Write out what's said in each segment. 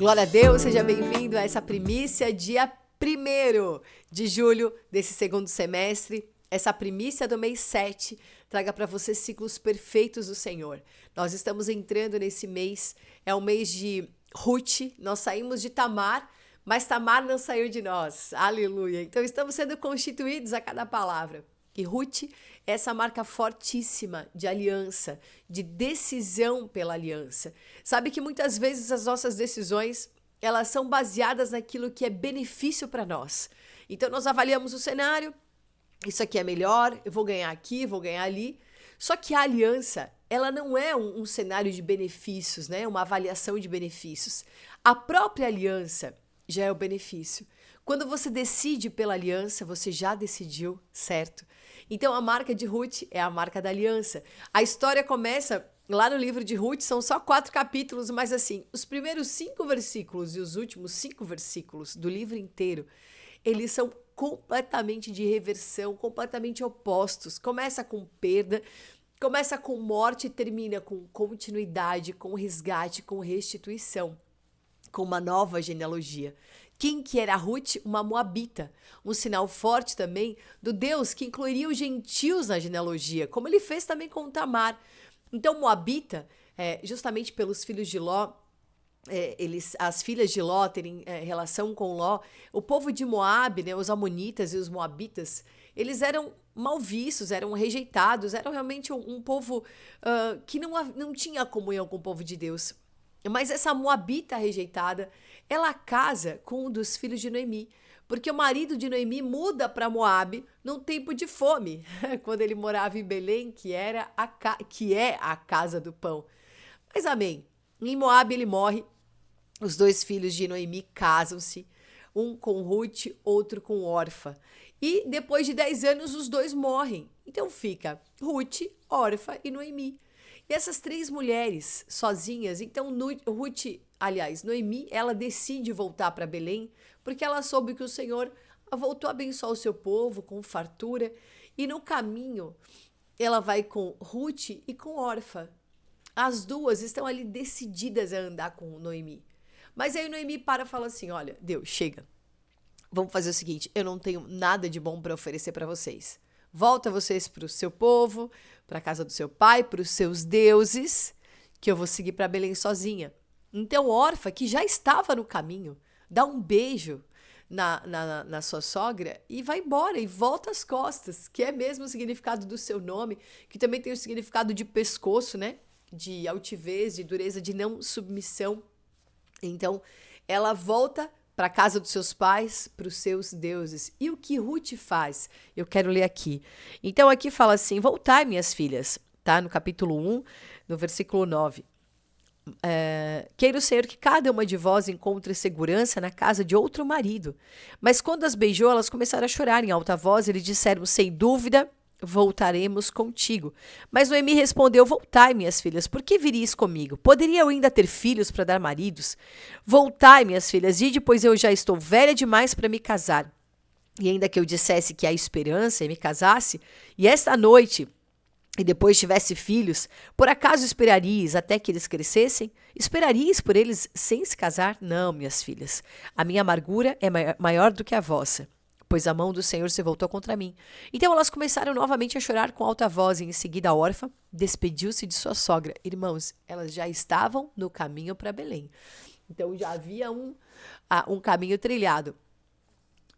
Glória a Deus, seja bem-vindo a essa primícia, dia 1º de julho desse segundo semestre. Essa primícia do mês 7 traga para você ciclos perfeitos do Senhor. Nós estamos entrando nesse mês, é o mês de Ruth, nós saímos de Tamar, mas Tamar não saiu de nós. Aleluia! Então estamos sendo constituídos a cada palavra. E Ruth é essa marca fortíssima de aliança, de decisão pela aliança. Sabe que muitas vezes as nossas decisões, elas são baseadas naquilo que é benefício para nós. Então nós avaliamos o cenário, isso aqui é melhor, eu vou ganhar aqui, vou ganhar ali. Só que a aliança, ela não é um cenário de benefícios, né? Uma avaliação de benefícios. A própria aliança já é o benefício. Quando você decide pela aliança, você já decidiu, certo? Então a marca de Ruth é a marca da aliança. A história começa lá no livro de Ruth, são só 4 capítulos, mas assim, os primeiros 5 versículos e os últimos 5 versículos do livro inteiro, eles são completamente de reversão, completamente opostos. Começa com perda, começa com morte e termina com continuidade, com resgate, com restituição, com uma nova genealogia. Quem que era Ruth? Uma moabita. Um sinal forte também do Deus que incluiria os gentios na genealogia, como ele fez também com Tamar. Então, moabita, justamente pelos filhos de Ló, as filhas de Ló terem relação com Ló, o povo de Moabe, né, os amonitas e os moabitas, eles eram mal vistos, eram rejeitados, eram realmente um povo que não tinha comunhão com o povo de Deus. Mas essa moabita rejeitada, ela casa com um dos filhos de Noemi, porque o marido de Noemi muda para Moabe num tempo de fome, quando ele morava em Belém, que é a casa do pão. Mas amém, em Moabe ele morre, os 2 filhos de Noemi casam-se, um com Ruth, outro com Orfa. E depois de 10 anos os 2 morrem. Então fica Ruth, Orfa e Noemi. E essas 3 mulheres sozinhas, então Noemi, ela decide voltar para Belém, porque ela soube que o Senhor voltou a abençoar o seu povo com fartura, e no caminho ela vai com Ruth e com Orfa. As duas estão ali decididas a andar com Noemi. Mas aí Noemi para e fala assim, olha, Deus, chega. Vamos fazer o seguinte, eu não tenho nada de bom para oferecer para vocês. Volta vocês para o seu povo, para a casa do seu pai, para os seus deuses, que eu vou seguir para Belém sozinha. Então Orfa, que já estava no caminho, dá um beijo na sua sogra e vai embora e volta as costas, que é mesmo o significado do seu nome, que também tem o significado de pescoço, né? De altivez, de dureza, de não submissão. Então ela volta para a casa dos seus pais, para os seus deuses. E o que Ruth faz? Eu quero ler aqui. Então aqui fala assim, voltai, minhas filhas, tá? No capítulo 1, no versículo 9. Queira o Senhor que cada uma de vós encontre segurança na casa de outro marido. Mas quando as beijou, elas começaram a chorar em alta voz e lhe disseram, sem dúvida, voltaremos contigo. Mas Noemi respondeu, voltai, minhas filhas, por que viris comigo? Poderia eu ainda ter filhos para dar maridos? Voltai, minhas filhas, ide, pois eu já estou velha demais para me casar. E ainda que eu dissesse que há esperança e me casasse, e esta noite, e depois tivesse filhos, por acaso esperaríeis até que eles crescessem? Esperaríeis por eles sem se casar? Não, minhas filhas, a minha amargura é maior do que a vossa, pois a mão do Senhor se voltou contra mim. Então elas começaram novamente a chorar com alta voz, e em seguida a órfã despediu-se de sua sogra. Irmãos, elas já estavam no caminho para Belém. Então já havia um caminho trilhado.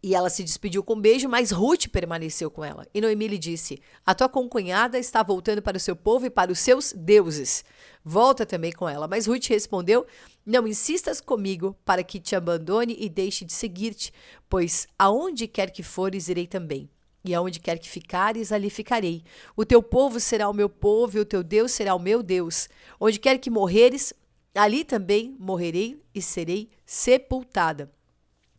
E ela se despediu com um beijo, mas Ruth permaneceu com ela. E Noemi lhe disse, a tua concunhada está voltando para o seu povo e para os seus deuses. Volta também com ela. Mas Ruth respondeu, não insistas comigo para que te abandone e deixe de seguir-te, pois aonde quer que fores, irei também. E aonde quer que ficares, ali ficarei. O teu povo será o meu povo e o teu Deus será o meu Deus. Onde quer que morreres, ali também morrerei e serei sepultada.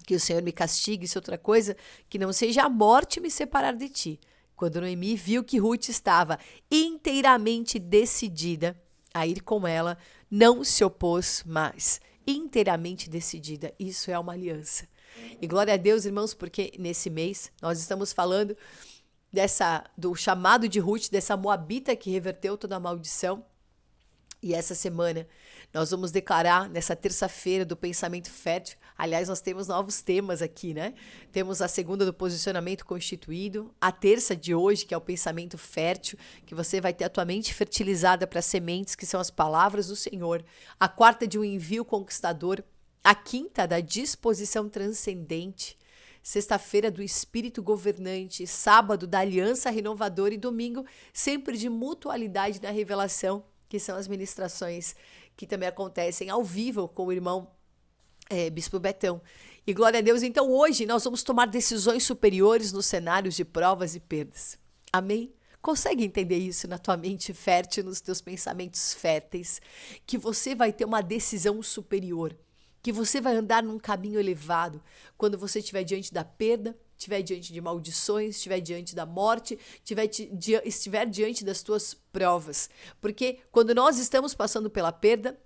Que o Senhor me castigue, se outra coisa, que não seja a morte me separar de ti. Quando Noemi viu que Ruth estava inteiramente decidida a ir com ela, não se opôs mais. Inteiramente decidida. Isso é uma aliança. E glória a Deus, irmãos, porque nesse mês nós estamos falando do chamado de Ruth, dessa moabita que reverteu toda a maldição. E essa semana nós vamos declarar nessa terça-feira do pensamento fértil. Aliás, nós temos novos temas aqui, né? Temos a segunda do posicionamento constituído, a terça de hoje, que é o pensamento fértil, que você vai ter a tua mente fertilizada para sementes, que são as palavras do Senhor. A quarta de um envio conquistador, a quinta da disposição transcendente. Sexta-feira do Espírito Governante, sábado da Aliança Renovadora e domingo sempre de mutualidade na revelação, que são as ministrações que também acontecem ao vivo com o irmão Bispo Betão. E glória a Deus, então hoje nós vamos tomar decisões superiores nos cenários de provas e perdas. Amém? Consegue entender isso na tua mente fértil, nos teus pensamentos férteis? Que você vai ter uma decisão superior, que você vai andar num caminho elevado quando você estiver diante da perda, estiver diante de maldições, estiver diante da morte, estiver diante das tuas provas. Porque quando nós estamos passando pela perda,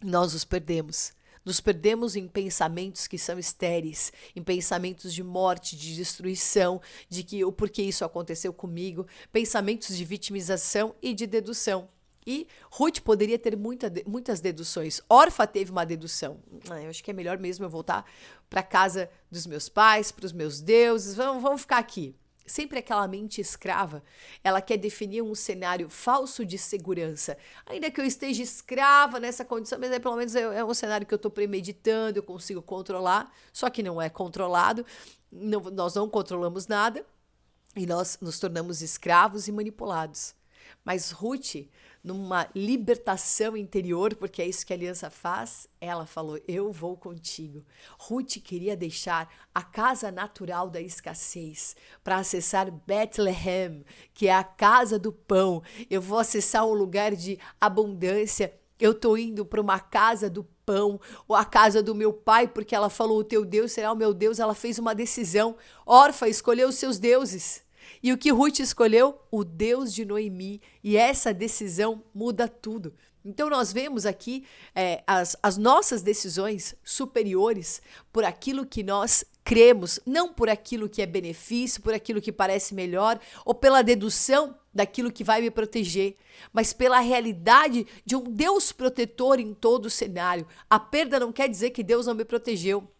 nós nos perdemos. Nos perdemos em pensamentos que são estéreis, em pensamentos de morte, de destruição, de que o porquê isso aconteceu comigo, pensamentos de vitimização e de dedução. E Ruth poderia ter muitas deduções. Orfa teve uma dedução. Eu acho que é melhor mesmo eu voltar para a casa dos meus pais, para os meus deuses. Vamos ficar aqui. Sempre aquela mente escrava, ela quer definir um cenário falso de segurança. Ainda que eu esteja escrava nessa condição, mas pelo menos é um cenário que eu estou premeditando, eu consigo controlar, só que não é controlado, nós não controlamos nada e nós nos tornamos escravos e manipulados. Mas Ruth, numa libertação interior, porque é isso que a aliança faz, ela falou, eu vou contigo. Ruth queria deixar a casa natural da escassez para acessar Bethlehem, que é a casa do pão. Eu vou acessar um lugar de abundância. Eu estou indo para uma casa do pão, ou a casa do meu pai, porque ela falou, o teu Deus será o meu Deus. Ela fez uma decisão. Orfa escolheu os seus deuses. E o que Ruth escolheu? O Deus de Noemi. E essa decisão muda tudo. Então nós vemos aqui as nossas decisões superiores por aquilo que nós cremos, não por aquilo que é benefício, por aquilo que parece melhor, ou pela dedução daquilo que vai me proteger, mas pela realidade de um Deus protetor em todo o cenário. A perda não quer dizer que Deus não me protegeu.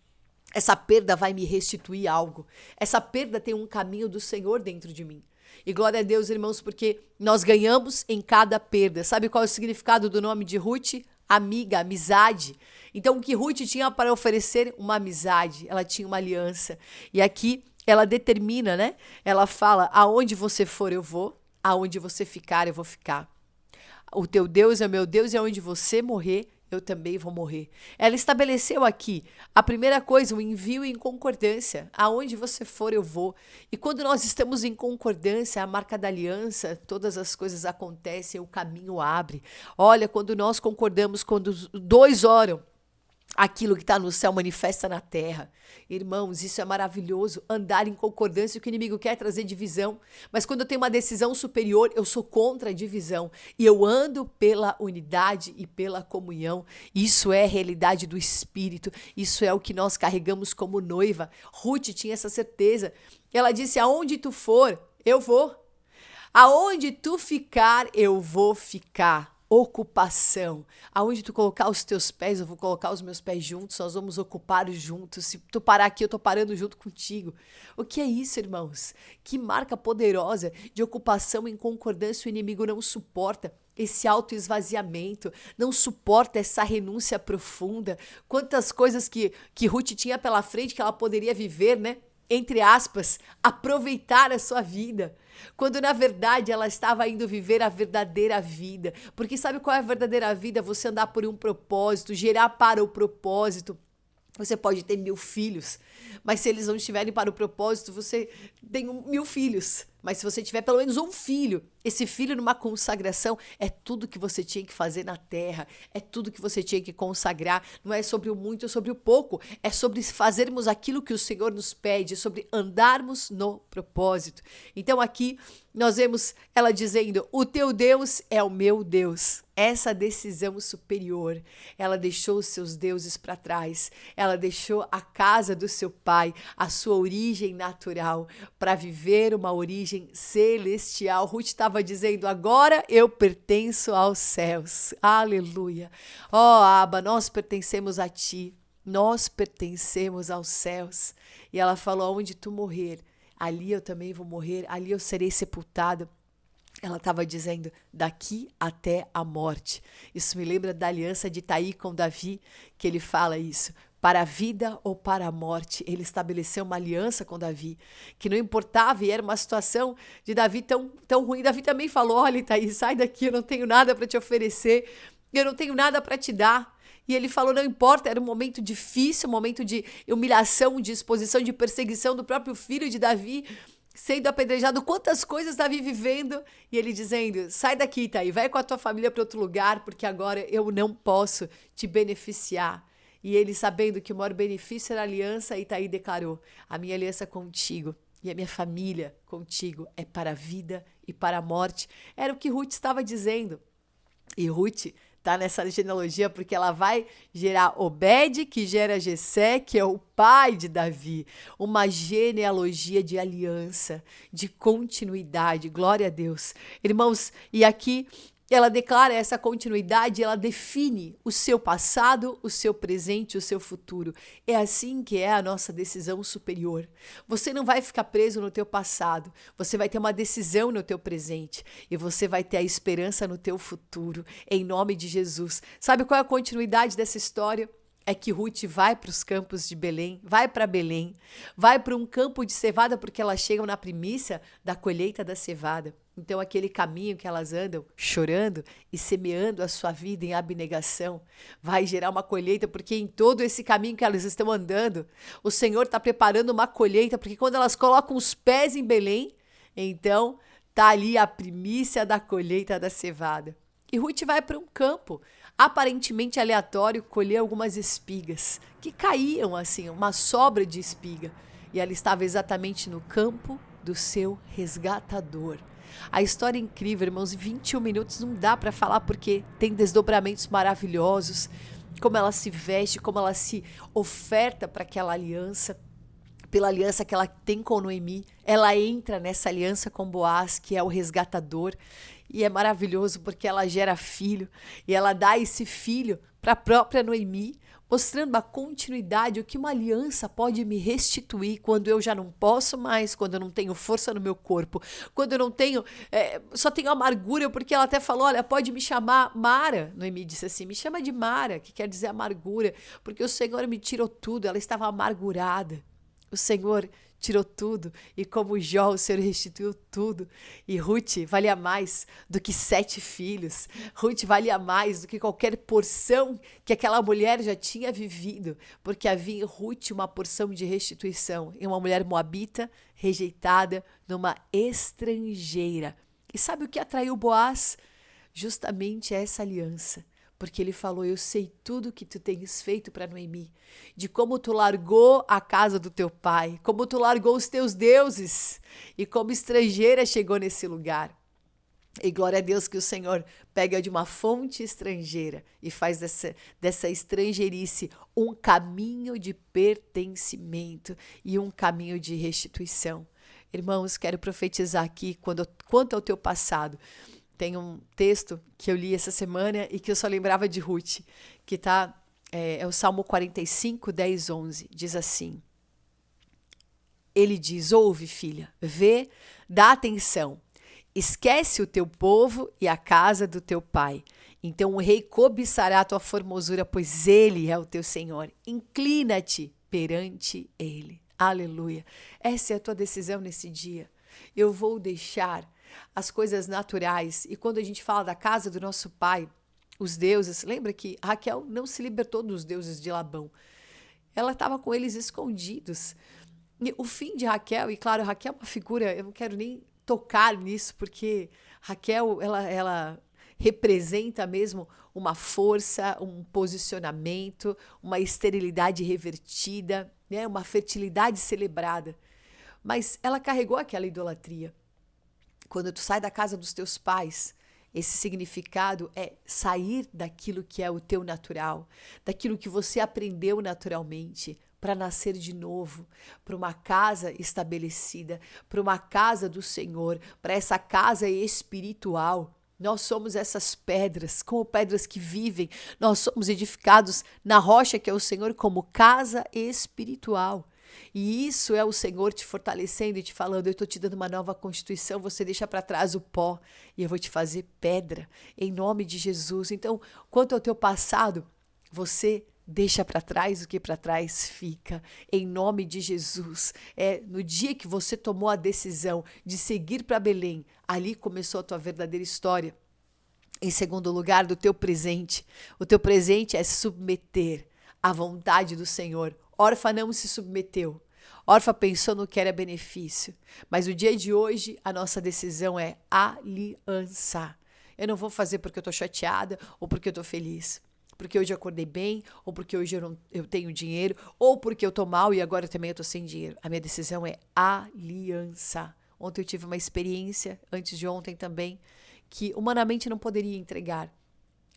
Essa perda vai me restituir algo. Essa perda tem um caminho do Senhor dentro de mim. E glória a Deus, irmãos, porque nós ganhamos em cada perda. Sabe qual é o significado do nome de Ruth? Amiga, amizade. Então, o que Ruth tinha para oferecer? Uma amizade. Ela tinha uma aliança. E aqui ela determina, né? Ela fala, aonde você for eu vou, aonde você ficar eu vou ficar. O teu Deus é o meu Deus e aonde você morrer eu também vou morrer. Ela estabeleceu aqui a primeira coisa, o envio em concordância. Aonde você for, eu vou. E quando nós estamos em concordância, a marca da aliança, todas as coisas acontecem, o caminho abre. Olha, quando nós concordamos, quando os dois oram, aquilo que está no céu manifesta na terra. Irmãos, isso é maravilhoso, andar em concordância. O que o inimigo quer é trazer divisão, mas quando eu tenho uma decisão superior, eu sou contra a divisão e eu ando pela unidade e pela comunhão. Isso é a realidade do Espírito, isso é o que nós carregamos como noiva. Ruth tinha essa certeza. Ela disse, aonde tu for, eu vou. Aonde tu ficar, eu vou ficar. Ocupação. Aonde tu colocar os teus pés, eu vou colocar os meus pés juntos, nós vamos ocupar juntos. Se tu parar aqui, eu tô parando junto contigo. O que é isso, irmãos? Que marca poderosa de ocupação em concordância. O inimigo não suporta esse autoesvaziamento, não suporta essa renúncia profunda. Quantas coisas que Ruth tinha pela frente que ela poderia viver, né? Entre aspas, aproveitar a sua vida, quando na verdade ela estava indo viver a verdadeira vida. Porque sabe qual é a verdadeira vida? Você andar por um propósito, gerar para o propósito. Você pode ter 1000 filhos, mas se eles não estiverem para o propósito, você tem 1000 filhos. Mas se você tiver pelo menos um filho, esse filho numa consagração, é tudo que você tinha que fazer na terra, é tudo que você tinha que consagrar. Não é sobre o muito, é sobre o pouco, é sobre fazermos aquilo que o Senhor nos pede, é sobre andarmos no propósito. Então aqui nós vemos ela dizendo, o teu Deus é o meu Deus. Essa decisão superior, ela deixou os seus deuses para trás, ela deixou a casa do seu pai, a sua origem natural, para viver uma origem origem celestial. Ruth estava dizendo, agora eu pertenço aos céus. Aleluia. Ó, Abba, nós pertencemos a ti. Nós pertencemos aos céus. E ela falou, onde tu morrer, ali eu também vou morrer, ali eu serei sepultada. Ela estava dizendo, daqui até a morte. Isso me lembra da aliança de Itaí com Davi, que ele fala isso. Para a vida ou para a morte, ele estabeleceu uma aliança com Davi, que não importava, e era uma situação de Davi tão ruim. Davi também falou, olha, Itaí, sai daqui, eu não tenho nada para te oferecer, eu não tenho nada para te dar. E ele falou, não importa, era um momento difícil, um momento de humilhação, de exposição, de perseguição do próprio filho de Davi, sendo apedrejado, quantas coisas Davi vivendo, e ele dizendo, sai daqui, Itaí, vai com a tua família para outro lugar, porque agora eu não posso te beneficiar. E ele, sabendo que o maior benefício era a aliança, Itaí declarou, a minha aliança contigo e a minha família contigo é para a vida e para a morte. Era o que Ruth estava dizendo. E Ruth está nessa genealogia porque ela vai gerar Obed, que gera Jessé, que é o pai de Davi. Uma genealogia de aliança, de continuidade. Glória a Deus. Irmãos, e aqui ela declara essa continuidade, ela define o seu passado, o seu presente, o seu futuro. É assim que é a nossa decisão superior. Você não vai ficar preso no teu passado, você vai ter uma decisão no teu presente e você vai ter a esperança no teu futuro, em nome de Jesus. Sabe qual é a continuidade dessa história? É que Ruth vai para os campos de Belém, vai para Belém, vai para um campo de cevada porque elas chegam na primícia da colheita da cevada. Então, aquele caminho que elas andam chorando e semeando a sua vida em abnegação vai gerar uma colheita, porque em todo esse caminho que elas estão andando, o Senhor está preparando uma colheita, porque quando elas colocam os pés em Belém, então está ali a primícia da colheita da cevada. E Ruth vai para um campo aparentemente aleatório colher algumas espigas que caíam assim, uma sobra de espiga. E ela estava exatamente no campo do seu resgatador. A história é incrível, irmãos, em 21 minutos não dá para falar porque tem desdobramentos maravilhosos, como ela se veste, como ela se oferta para aquela aliança, pela aliança que ela tem com Noemi. Ela entra nessa aliança com Boaz, que é o resgatador, e é maravilhoso porque ela gera filho, e ela dá esse filho para a própria Noemi, mostrando a continuidade, o que uma aliança pode me restituir quando eu já não posso mais, quando eu não tenho força no meu corpo, quando eu não tenho, só tenho amargura, porque ela até falou, olha, pode me chamar Mara. Noemi disse assim, me chama de Mara, que quer dizer amargura, porque o Senhor me tirou tudo, ela estava amargurada. O Senhor tirou tudo, e como Jó, o Senhor restituiu tudo. E Ruth valia mais do que 7 filhos. Ruth valia mais do que qualquer porção que aquela mulher já tinha vivido, porque havia em Ruth uma porção de restituição, em uma mulher moabita, rejeitada, numa estrangeira. E sabe o que atraiu Boaz? Justamente essa aliança. Porque ele falou, eu sei tudo que tu tens feito para Noemi, de como tu largou a casa do teu pai, como tu largou os teus deuses e como estrangeira chegou nesse lugar. E glória a Deus que o Senhor pega de uma fonte estrangeira e faz dessa estrangeirice um caminho de pertencimento e um caminho de restituição. Irmãos, quero profetizar aqui quanto ao teu passado. Tem um texto que eu li essa semana e que eu só lembrava de Ruth, que é o Salmo 45, 10, 11. Diz assim, ele diz, ouve filha, vê, dá atenção, esquece o teu povo e a casa do teu pai. Então o rei cobiçará a tua formosura, pois ele é o teu Senhor. Inclina-te perante ele. Aleluia. Essa é a tua decisão nesse dia. Eu vou deixar as coisas naturais. E quando a gente fala da casa do nosso pai, os deuses, lembra que Raquel não se libertou dos deuses de Labão. Ela estava com eles escondidos. E o fim de Raquel, e claro, Raquel é uma figura, eu não quero nem tocar nisso, porque Raquel, ela representa mesmo uma força, um posicionamento, uma esterilidade revertida, né? Uma fertilidade celebrada. Mas ela carregou aquela idolatria. Quando tu sai da casa dos teus pais, esse significado é sair daquilo que é o teu natural, daquilo que você aprendeu naturalmente, para nascer de novo, para uma casa estabelecida, para uma casa do Senhor, para essa casa espiritual. Nós somos essas pedras, como pedras que vivem. Nós somos edificados na rocha que é o Senhor como casa espiritual. E isso é o Senhor te fortalecendo e te falando: eu estou te dando uma nova constituição, você deixa para trás o pó e eu vou te fazer pedra, em nome de Jesus. Então, quanto ao teu passado, você deixa para trás o que para trás fica, em nome de Jesus. No dia que você tomou a decisão de seguir para Belém, ali começou a tua verdadeira história. Em segundo lugar, do teu presente. O teu presente é se submeter à vontade do Senhor. Orfa não se submeteu. Orfa pensou no que era benefício. Mas o dia de hoje, a nossa decisão é aliança. Eu não vou fazer porque eu estou chateada ou porque eu estou feliz. Porque hoje eu acordei bem, ou porque hoje eu tenho dinheiro, ou porque eu estou mal e agora também eu estou sem dinheiro. A minha decisão é aliança. Ontem eu tive uma experiência, antes de ontem também, que humanamente não poderia entregar.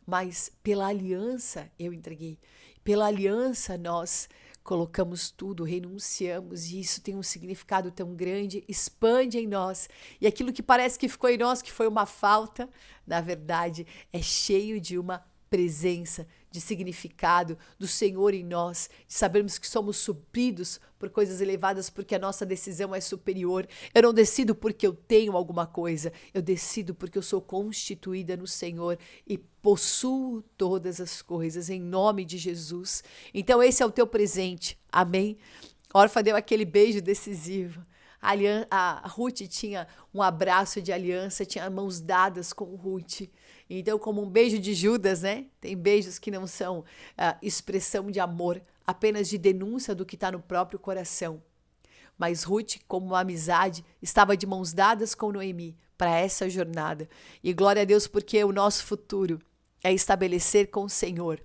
Mas pela aliança eu entreguei. Pela aliança nós colocamos tudo, renunciamos, e isso tem um significado tão grande, expande em nós. E aquilo que parece que ficou em nós, que foi uma falta, na verdade é cheio de uma presença, de significado do Senhor em nós, de sabermos que somos supridos por coisas elevadas porque a nossa decisão é superior. Eu não decido porque eu tenho alguma coisa, eu decido porque eu sou constituída no Senhor e possuo todas as coisas em nome de Jesus. Então esse é o teu presente, amém? Orfa deu aquele beijo decisivo. A Ruth tinha um abraço de aliança, tinha mãos dadas com Ruth. Então, como um beijo de Judas, né? Tem beijos que não são expressão de amor, apenas de denúncia do que está no próprio coração. Mas Ruth, como uma amizade, estava de mãos dadas com Noemi para essa jornada. E glória a Deus, porque o nosso futuro é estabelecer com o Senhor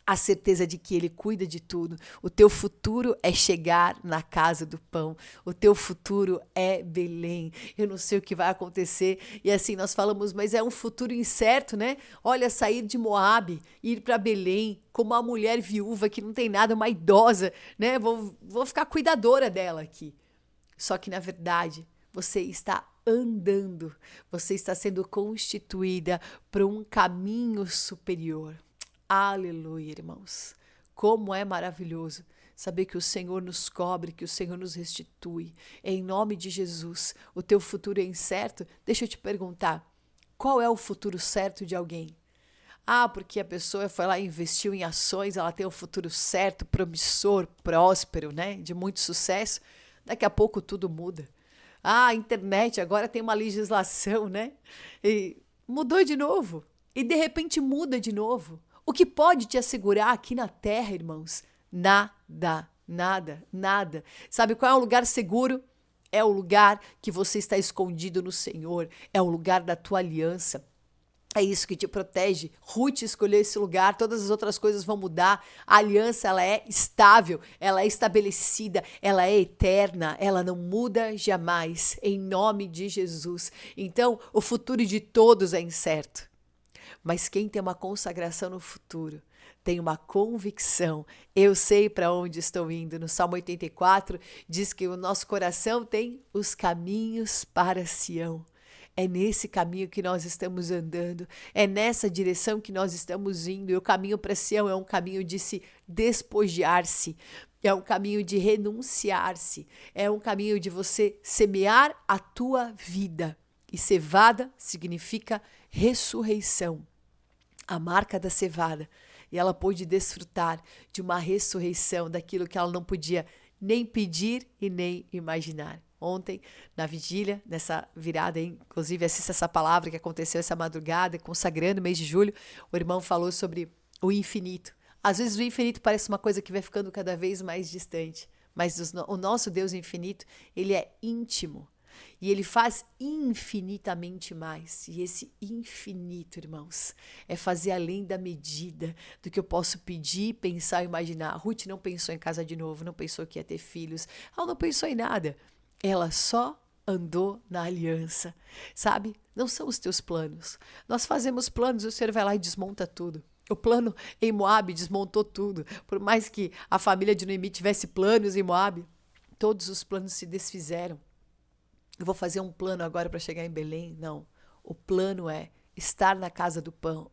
a certeza de que Ele cuida de tudo. O teu futuro é chegar na casa do pão. O teu futuro é Belém. Eu não sei o que vai acontecer. E assim, nós falamos, mas é um futuro incerto, né? Olha, sair de Moabe, ir para Belém, como uma mulher viúva que não tem nada, uma idosa, né? Vou ficar cuidadora dela aqui. Só que, na verdade, você está andando. Você está sendo constituída para um caminho superior. Aleluia, irmãos. Como é maravilhoso saber que o Senhor nos cobre, que o Senhor nos restitui. Em nome de Jesus, o teu futuro é incerto? Deixa eu te perguntar, qual é o futuro certo de alguém? Ah, porque a pessoa foi lá e investiu em ações, ela tem o futuro certo, promissor, próspero, né? De muito sucesso. Daqui a pouco tudo muda. Ah, a internet agora tem uma legislação, né? E mudou de novo. E de repente muda de novo. O que pode te assegurar aqui na terra, irmãos? Nada, nada, nada. Sabe qual é o lugar seguro? É o lugar que você está escondido no Senhor. É o lugar da tua aliança. É isso que te protege. Ruth escolheu esse lugar, todas as outras coisas vão mudar. A aliança, ela é estável, ela é estabelecida, ela é eterna, ela não muda jamais, em nome de Jesus. Então, o futuro de todos é incerto. Mas quem tem uma consagração no futuro, tem uma convicção. Eu sei para onde estou indo. No Salmo 84 diz que o nosso coração tem os caminhos para Sião. É nesse caminho que nós estamos andando, é nessa direção que nós estamos indo. E o caminho para Sião é um caminho de se despojar-se, é um caminho de renunciar-se, é um caminho de você semear a tua vida. E cevada significa ressurreição. A marca da cevada. E ela pôde desfrutar de uma ressurreição daquilo que ela não podia nem pedir e nem imaginar. Ontem, na vigília, nessa virada, inclusive assista essa palavra que aconteceu essa madrugada, consagrando o mês de julho, o irmão falou sobre o infinito. Às vezes o infinito parece uma coisa que vai ficando cada vez mais distante, mas o nosso Deus infinito, ele é íntimo. E ele faz infinitamente mais. E esse infinito, irmãos, é fazer além da medida do que eu posso pedir, pensar e imaginar. Ruth não pensou em casa de novo, não pensou que ia ter filhos. Ela não pensou em nada. Ela só andou na aliança, sabe? Não são os teus planos. Nós fazemos planos e o Senhor vai lá e desmonta tudo. O plano em Moabe desmontou tudo. Por mais que a família de Noemi tivesse planos em Moabe, todos os planos se desfizeram. Eu vou fazer um plano agora para chegar em Belém? Não. O plano é estar na casa do pão.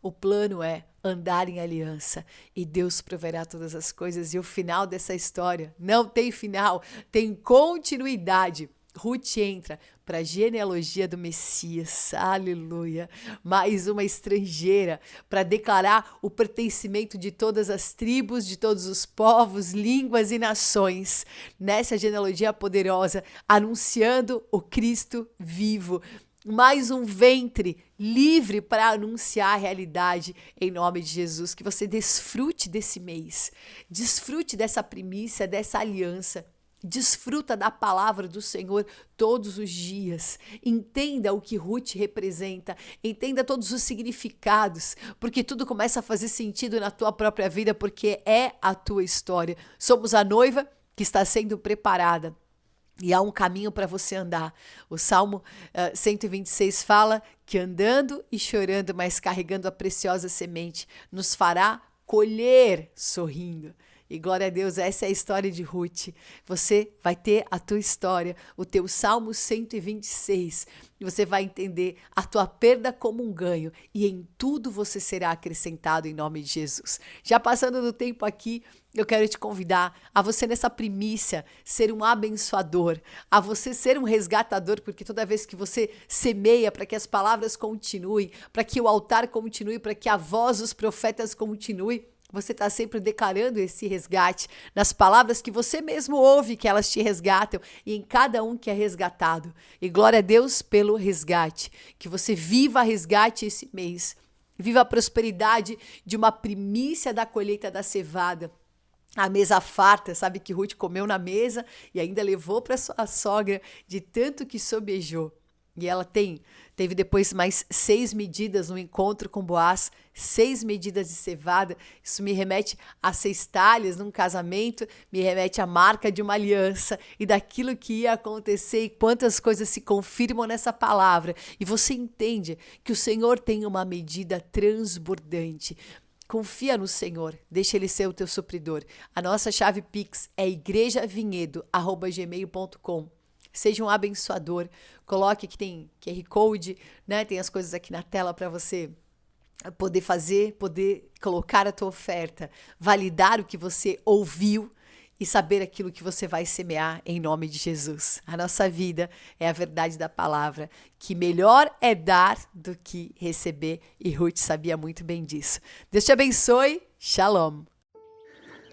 O plano é andar em aliança e Deus proverá todas as coisas. E o final dessa história não tem final, tem continuidade. Ruth entra para a genealogia do Messias, aleluia, mais uma estrangeira para declarar o pertencimento de todas as tribos, de todos os povos, línguas e nações, nessa genealogia poderosa, anunciando o Cristo vivo. Mais um ventre livre para anunciar a realidade em nome de Jesus. Que você desfrute desse mês, desfrute dessa primícia, dessa aliança. Desfruta da palavra do Senhor todos os dias. Entenda o que Ruth representa. Entenda todos os significados, porque tudo começa a fazer sentido na tua própria vida, porque é a tua história. Somos a noiva que está sendo preparada. E há um caminho para você andar. O Salmo 126 fala que andando e chorando, mas carregando a preciosa semente, nos fará colher sorrindo. E glória a Deus, essa é a história de Ruth. Você vai ter a tua história, o teu Salmo 126. E você vai entender a tua perda como um ganho. E em tudo você será acrescentado em nome de Jesus. Já passando do tempo aqui, eu quero te convidar a você nessa primícia ser um abençoador, a você ser um resgatador, porque toda vez que você semeia para que as palavras continuem, para que o altar continue, para que a voz dos profetas continue, você está sempre declarando esse resgate nas palavras que você mesmo ouve, que elas te resgatam, e em cada um que é resgatado. E glória a Deus pelo resgate. Que você viva resgate esse mês. Viva a prosperidade de uma primícia da colheita da cevada. A mesa farta, sabe que Ruth comeu na mesa e ainda levou para sua sogra de tanto que sobejou. E ela teve depois mais 6 medidas no encontro com Boaz, 6 medidas de cevada. Isso me remete a 6 talhas num casamento, me remete à marca de uma aliança e daquilo que ia acontecer e quantas coisas se confirmam nessa palavra. E você entende que o Senhor tem uma medida transbordante. Confia no Senhor, deixa Ele ser o teu supridor. A nossa chave Pix é igrejavinhedo@gmail.com. Seja um abençoador, coloque que tem QR Code, né? Tem as coisas aqui na tela para você poder colocar a tua oferta, validar o que você ouviu e saber aquilo que você vai semear em nome de Jesus. A nossa vida é a verdade da palavra, que melhor é dar do que receber, e Ruth sabia muito bem disso. Deus te abençoe, Shalom.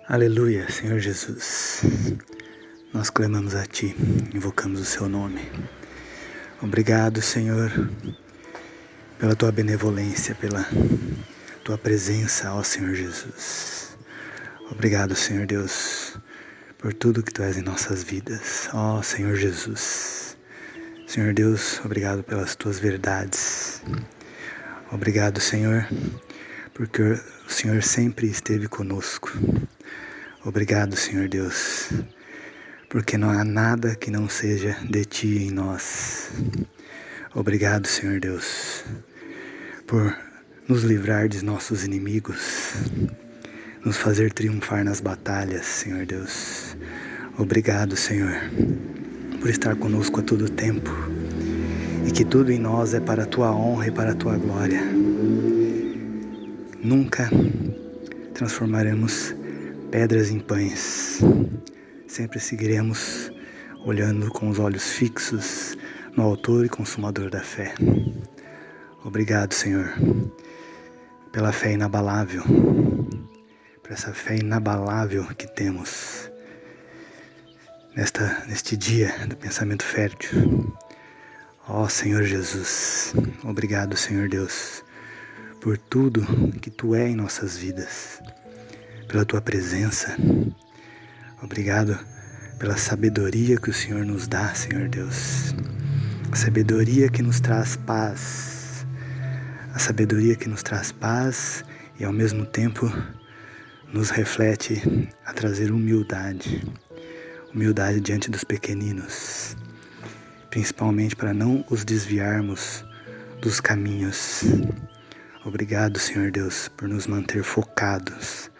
Aleluia, Senhor Jesus. Nós clamamos a Ti, invocamos o Seu nome. Obrigado, Senhor, pela Tua benevolência, pela Tua presença, ó Senhor Jesus. Obrigado, Senhor Deus, por tudo que Tu és em nossas vidas, ó Senhor Jesus. Senhor Deus, obrigado pelas Tuas verdades. Obrigado, Senhor, porque o Senhor sempre esteve conosco. Obrigado, Senhor Deus, porque não há nada que não seja de Ti em nós. Obrigado, Senhor Deus, por nos livrar de nossos inimigos, nos fazer triunfar nas batalhas, Senhor Deus. Obrigado, Senhor, por estar conosco a todo tempo, e que tudo em nós é para a Tua honra e para a Tua glória. Nunca transformaremos pedras em pães. Sempre seguiremos olhando com os olhos fixos no Autor e Consumador da fé. Obrigado, Senhor, pela fé inabalável, por essa fé inabalável que temos neste dia do pensamento fértil. Ó Senhor Jesus, obrigado, Senhor Deus, por tudo que Tu é em nossas vidas, pela Tua presença. Obrigado pela sabedoria que o Senhor nos dá, Senhor Deus. A sabedoria que nos traz paz. A sabedoria que nos traz paz e ao mesmo tempo nos reflete a trazer humildade. Humildade diante dos pequeninos. Principalmente para não os desviarmos dos caminhos. Obrigado, Senhor Deus, por nos manter focados,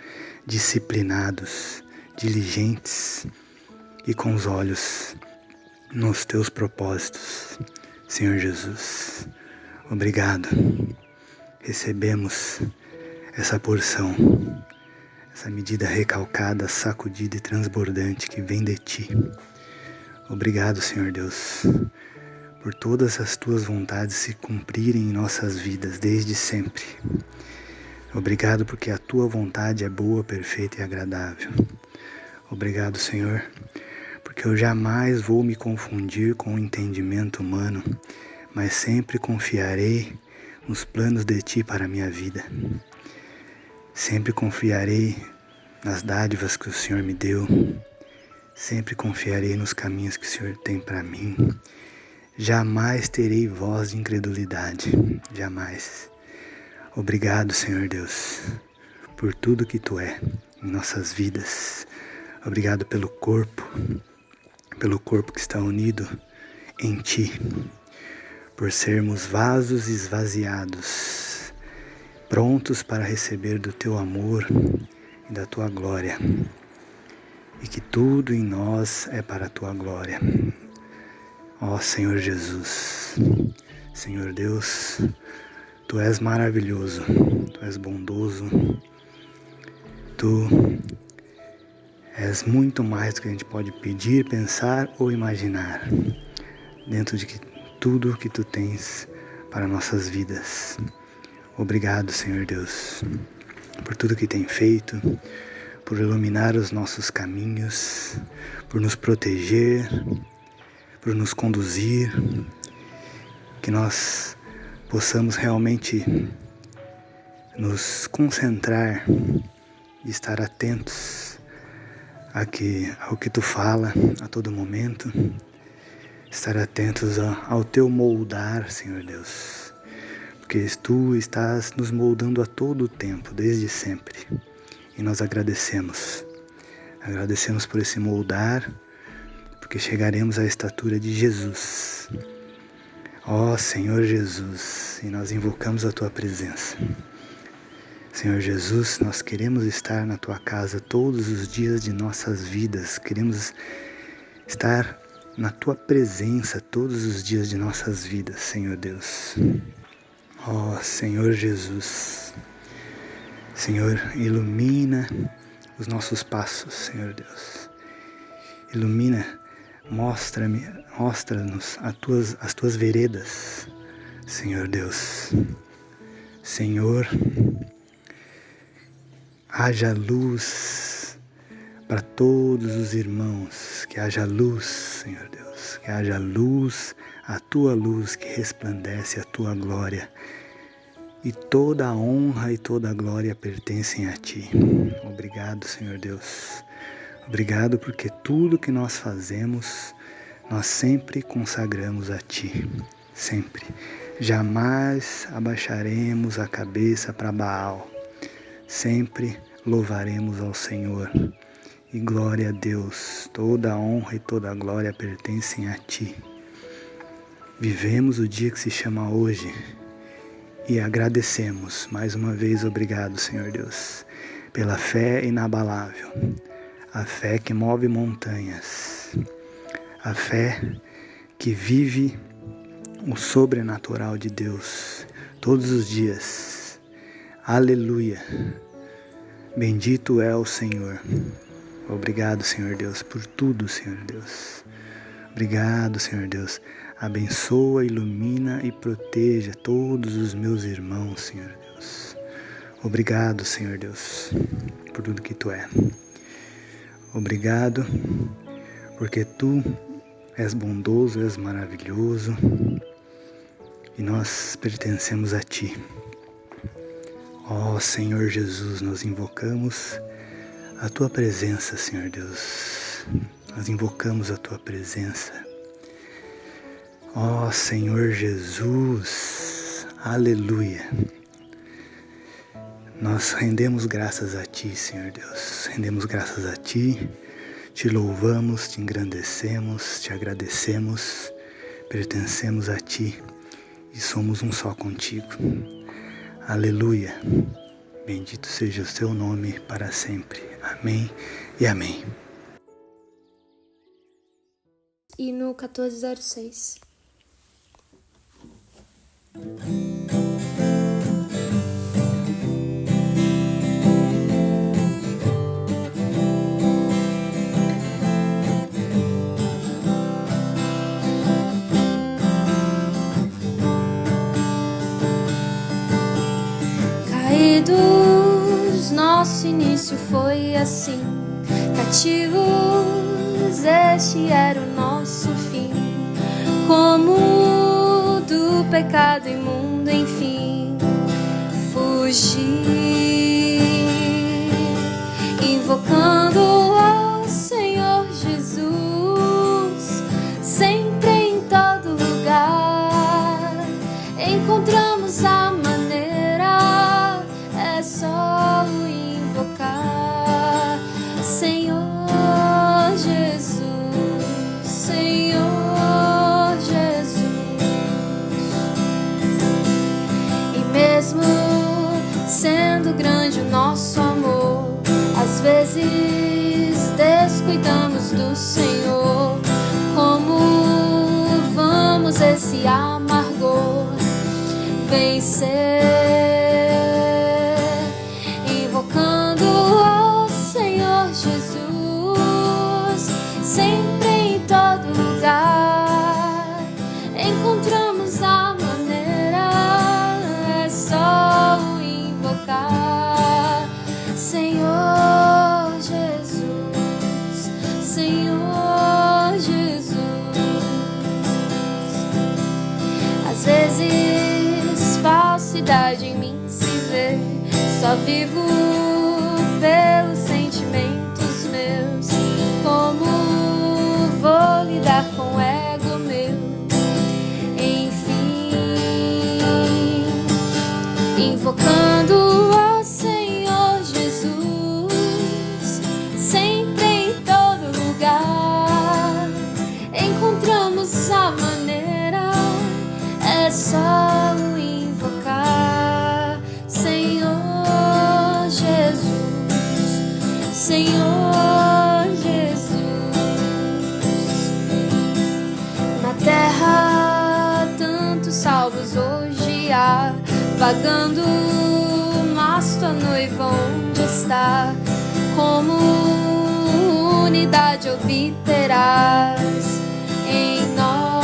disciplinados, diligentes e com os olhos nos teus propósitos, Senhor Jesus. Obrigado. Recebemos essa porção, essa medida recalcada, sacudida e transbordante que vem de Ti. Obrigado, Senhor Deus, por todas as Tuas vontades se cumprirem em nossas vidas desde sempre. Obrigado porque a Tua vontade é boa, perfeita e agradável. Obrigado, Senhor, porque eu jamais vou me confundir com o entendimento humano, mas sempre confiarei nos planos de Ti para a minha vida. Sempre confiarei nas dádivas que o Senhor me deu. Sempre confiarei nos caminhos que o Senhor tem para mim. Jamais terei voz de incredulidade. Jamais. Obrigado, Senhor Deus, por tudo que Tu é em nossas vidas. Obrigado pelo corpo que está unido em Ti. Por sermos vasos esvaziados, prontos para receber do Teu amor e da Tua glória, e que tudo em nós é para a Tua glória. Ó Senhor Jesus, Senhor Deus, Tu és maravilhoso, Tu és bondoso, Tu és muito mais do que a gente pode pedir, pensar ou imaginar, dentro de tudo que Tu tens para nossas vidas. Obrigado, Senhor Deus, por tudo que tem feito, por iluminar os nossos caminhos, por nos proteger, por nos conduzir, que nós possamos realmente nos concentrar e estar atentos ao que Tu fala a todo momento, estar atentos ao Teu moldar, Senhor Deus, porque Tu estás nos moldando a todo o tempo, desde sempre, e nós agradecemos por esse moldar, porque chegaremos à estatura de Jesus. Ó Senhor Jesus, e nós invocamos a Tua presença. Senhor Jesus, nós queremos estar na Tua casa todos os dias de nossas vidas, queremos estar na Tua presença todos os dias de nossas vidas, Senhor Deus. Ó Senhor Jesus, Senhor, ilumina os nossos passos, Senhor Deus. Ilumina, mostra-nos as Tuas veredas, Senhor Deus. Senhor, haja luz para todos os irmãos, que haja luz, Senhor Deus, que haja luz, a Tua luz que resplandece a Tua glória, e toda a honra e toda a glória pertencem a Ti. Obrigado, Senhor Deus. Obrigado porque tudo que nós fazemos, nós sempre consagramos a Ti. Sempre. Jamais abaixaremos a cabeça para Baal. Sempre louvaremos ao Senhor. E glória a Deus. Toda a honra e toda a glória pertencem a Ti. Vivemos o dia que se chama hoje. E agradecemos, mais uma vez, obrigado, Senhor Deus, pela fé inabalável, a fé que move montanhas, a fé que vive o sobrenatural de Deus todos os dias. Aleluia! Bendito é o Senhor. Obrigado, Senhor Deus, por tudo, Senhor Deus. Obrigado, Senhor Deus. Abençoa, ilumina e proteja todos os meus irmãos, Senhor Deus. Obrigado, Senhor Deus, por tudo que Tu é. Obrigado, porque Tu és bondoso, és maravilhoso, e nós pertencemos a Ti. Ó Senhor Jesus, nós invocamos a Tua presença, Senhor Deus. Nós invocamos a Tua presença. Ó Senhor Jesus, aleluia. Nós rendemos graças a Ti, Senhor Deus. Rendemos graças a Ti, Te louvamos, Te engrandecemos, Te agradecemos, pertencemos a Ti e somos um só contigo. Aleluia. Bendito seja o seu nome para sempre. Amém e amém. Hino 1406. Caídos, nosso início foi assim. Cativos, este era o nosso fim. Como do pecado imundo, enfim, fugir, invocando ao Senhor Jesus, sempre em todo lugar encontramos a maneira, é só o invocar. Senhor Jesus, Senhor Jesus. E mesmo sendo grande o nosso amor, às vezes descuidamos do Senhor. Como vamos esse amargor vencer? Invocando ao Senhor Jesus, sempre em todo lugar encontramos a maneira, é só o invocar. Senhor Jesus, Senhor Jesus. Às vezes falsidade em mim se vê, só vivo pelos sentimentos meus. Como vou lidar com o ego meu? Enfim, invocando ao Senhor Jesus, sempre em todo lugar encontramos a maneira, é só o invocar. Senhor Jesus, Senhor Jesus. Na terra tantos salvos hoje há, vagando, mas tua noiva onde está? Como unidade obterás em nós,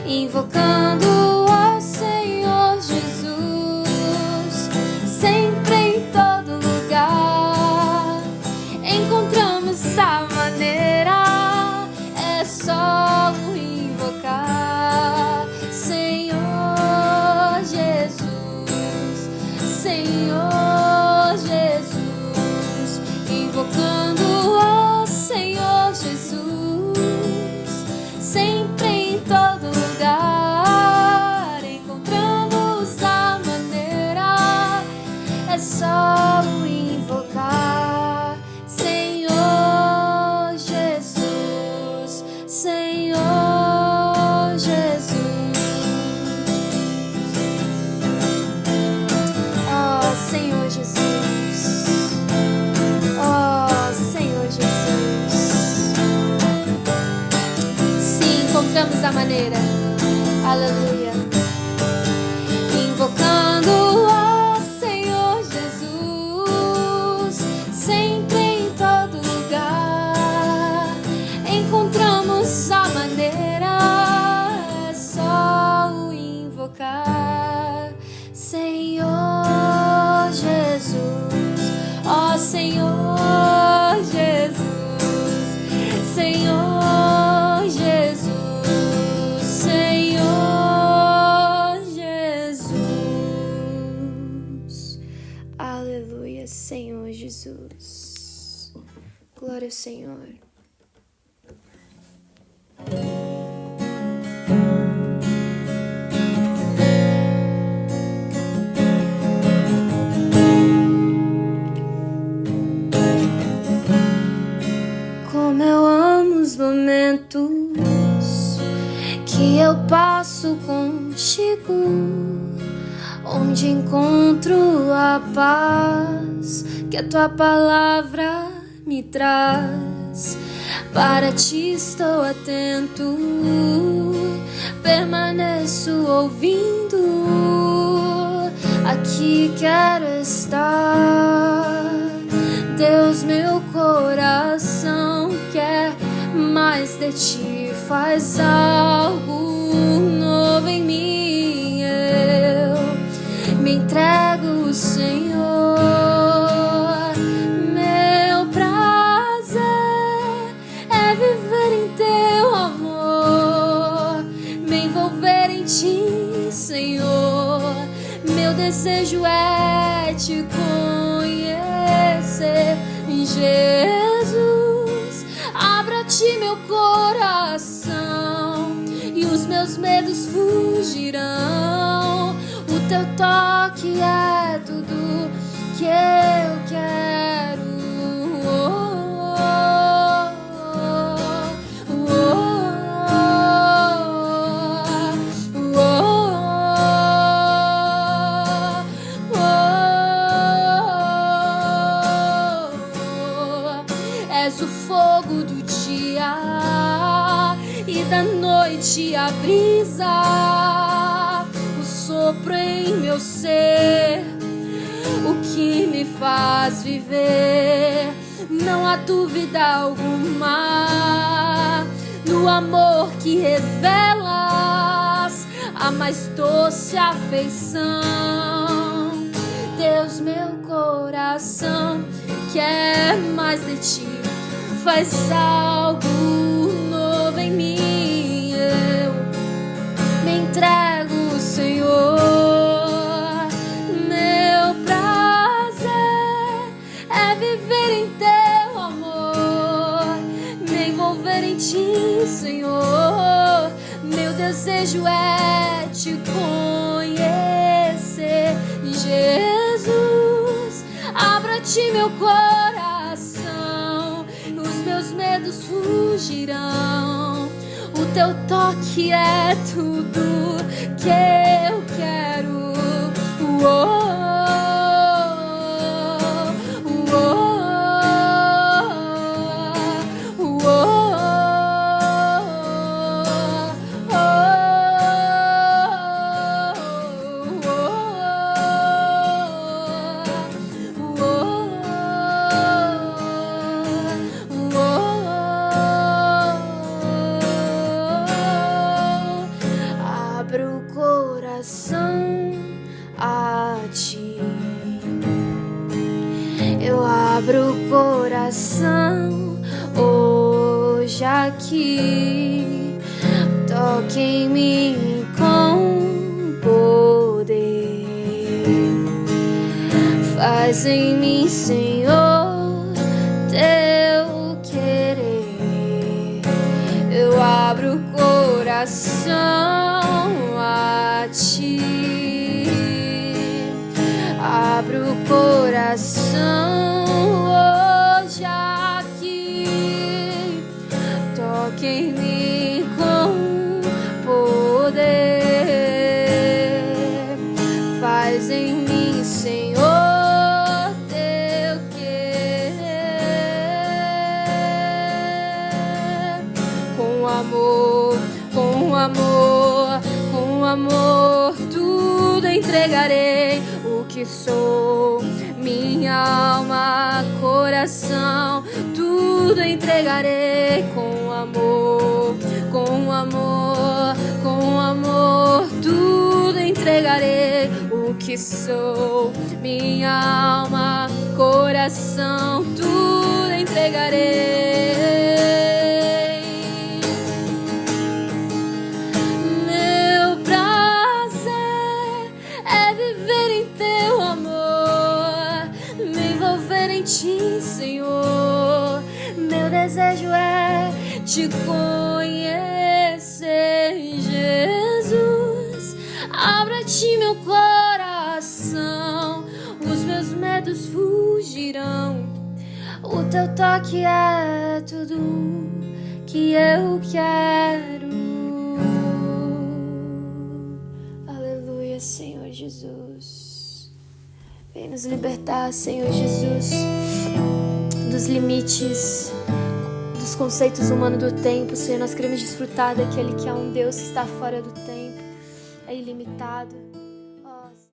invocando ao Senhor Jesus, sempre em todo lugar encontramos a maneira, é só o invocar. Senhor Jesus, Senhor Jesus. Invocando ao Senhor Jesus, sempre em todo lugar encontramos a maneira, é só o invocar. Senhor Jesus, Senhor Jesus. Oh, Senhor Jesus, oh, Senhor Jesus. Sim, encontramos a maneira, aleluia. Invocando ao Senhor Jesus, sempre em todo lugar encontramos a maneira, é só o invocar. Senhor Jesus, ó Senhor Jesus, Senhor Jesus, Senhor Jesus. Aleluia, Senhor Jesus. Glória ao Senhor. Como eu amo os momentos que eu passo contigo. onde encontro a paz que a tua palavra me traz. Para ti estou atento, permaneço ouvindo, aqui quero estar. Deus, meu coração quer mais de ti, faz algo novo em mim. Eu me entrego, Senhor. Meu prazer é viver em teu amor, me envolver em ti, Senhor. Meu desejo é te conhecer, Jesus. Abra a ti meu coração e os meus medos fugirão. O teu toque é tudo que eu quero. És o fogo do dia e da noite a brisa, o sopro em meu ser, o que me faz viver. Não há dúvida alguma no amor que revelas, a mais doce afeição. Deus, meu coração quer mais de ti, faz algo novo em mim. Eu me entrego, Senhor. Meu prazer é viver em teu amor, me envolver em ti, Senhor. Meu desejo é te conhecer, Jesus. Abra a ti meu coração, os meus medos fugirão. O teu toque é tudo que eu quero. Abro o coração a ti. Eu abro o coração hoje aqui. Toque em mim com poder. Faz em mim, Senhor, teu querer. Eu abro o coração a ti. Abro o coração hoje aqui. Toque em mim com poder. Faz em mim, Senhor, teu querer. Com amor, com amor, com amor, tudo entregarei. O que sou, minha alma, coração, tudo entregarei. Com amor, com amor, com amor, tudo entregarei. O que sou, minha alma, coração, tudo entregarei. Senhor, meu desejo é te conhecer, Jesus. Abra a ti meu coração, os meus medos fugirão. O teu toque é tudo que eu quero. Aleluia, Senhor Jesus. Vem nos libertar, Senhor Jesus, dos limites, dos conceitos humanos do tempo, Senhor. Nós queremos desfrutar daquele que é um Deus que está fora do tempo, é ilimitado.